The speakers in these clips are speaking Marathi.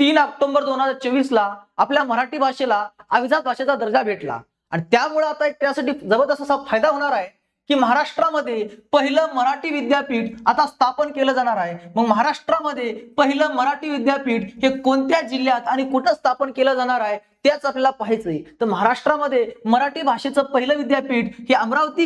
3 ऑक्टोबर 2024 ला आपल्या मराठी भाषेला अभिजात भाषेचा दर्जा भेटला आणि त्यामुळे आता एक त्यासाठी जबरदस्त असा फायदा होणार आहे की महाराष्ट्रामध्ये पहिलं मराठी विद्यापीठ आता स्थापन केलं जाणार आहे। मग महाराष्ट्रामध्ये पहिलं मराठी विद्यापीठ हे कोणत्या जिल्ह्यात आणि कुठं स्थापन केलं जाणार आहे तेच आपल्याला पाहायचंय। तर महाराष्ट्रामध्ये मराठी भाषेचं पहिलं विद्यापीठ हे अमरावती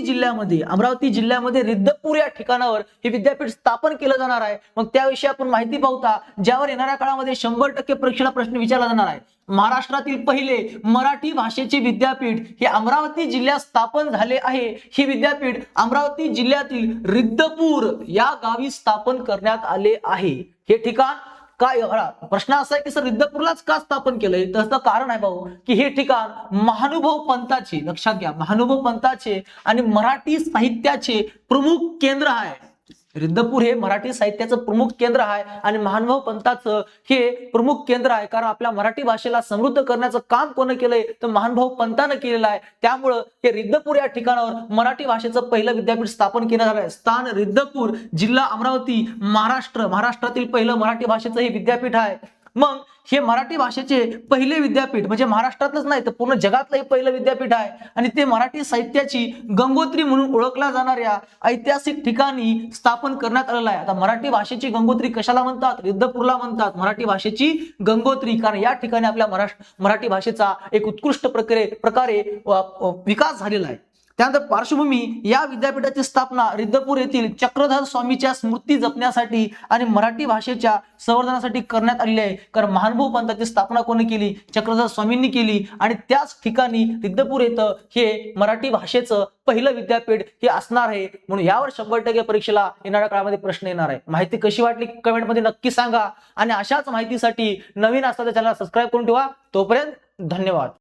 जिल्ह्यामध्ये रिद्धपूर या ठिकाणावर हे विद्यापीठ स्थापन केलं जाणार आहे। मग त्याविषयी आपण माहिती पाहूया, ज्यावर येणाऱ्या काळामध्ये 100% परीक्षेला प्रश्न विचारला जाणार आहे। महाराष्ट्रातील पहिले मराठी भाषेचे विद्यापीठ हे अमरावती जिल्ह्यात स्थापन झाले आहे। हे विद्यापीठ अमरावती जिल्ह्यातील रिद्धपूर या गावी स्थापन करण्यात आले आहे। हे ठिकाण काय प्रश्न असा आहे की सर रिद्धपूरलाच का स्थापन केलंय? त्याचं कारण आहे भाऊ की हे ठिकाण महानुभव पंथाचे, लक्षात घ्या, महानुभव पंथाचे आणि मराठी साहित्याचे प्रमुख केंद्र आहे। रिद्धपूर हे मराठी साहित्याचं प्रमुख केंद्र आहे आणि महानुभव पंथाचं हे प्रमुख केंद्र आहे। कारण आपल्या मराठी भाषेला समृद्ध करण्याचं काम कोण केलंय तर महानुभव पंथानं केलेलं आहे। त्यामुळं हे रिद्धपूर या ठिकाणावर मराठी भाषेचं पहिलं विद्यापीठ स्थापन केलं झालं आहे। स्थान रिद्धपूर, जिल्हा अमरावती, महाराष्ट्रातील पहिलं मराठी भाषेचं हे विद्यापीठ आहे। मग हे मराठी भाषेचे पहिले विद्यापीठ म्हणजे महाराष्ट्रातलंच नाही तर पूर्ण जगातलं हे पहिलं विद्यापीठ आहे आणि ते मराठी साहित्याची गंगोत्री म्हणून ओळखल्या जाणाऱ्या ऐतिहासिक ठिकाणी स्थापन करण्यात आलेलं आहे। आता मराठी भाषेची गंगोत्री कशाला म्हणतात? रिद्धपूरला म्हणतात मराठी भाषेची गंगोत्री, कारण या ठिकाणी आपल्या मराठी भाषेचा एक उत्कृष्ट प्रकारे विकास झालेला आहे। त्यानंतर पार्श्वभूमी, या विद्यापीठाची स्थापना रिद्धपूर येथील चक्रधर स्वामीच्या स्मृती जपण्यासाठी आणि मराठी भाषेच्या संवर्धनासाठी करण्यात आलेली आहे। कारण महानुभव पंथाची स्थापना कोणी केली? चक्रधर स्वामींनी केली आणि त्याच ठिकाणी रिद्धपूर येथे हे मराठी भाषेचं पहिलं विद्यापीठ हे असणार आहे। म्हणून यावर 100% परीक्षेला येणाऱ्या काळामध्ये प्रश्न येणार आहे। माहिती कशी वाटली कमेंटमध्ये नक्की सांगा आणि अशाच माहितीसाठी नवीन असलेल्या चॅनलला सबस्क्राईब करून ठेवा। तोपर्यंत धन्यवाद।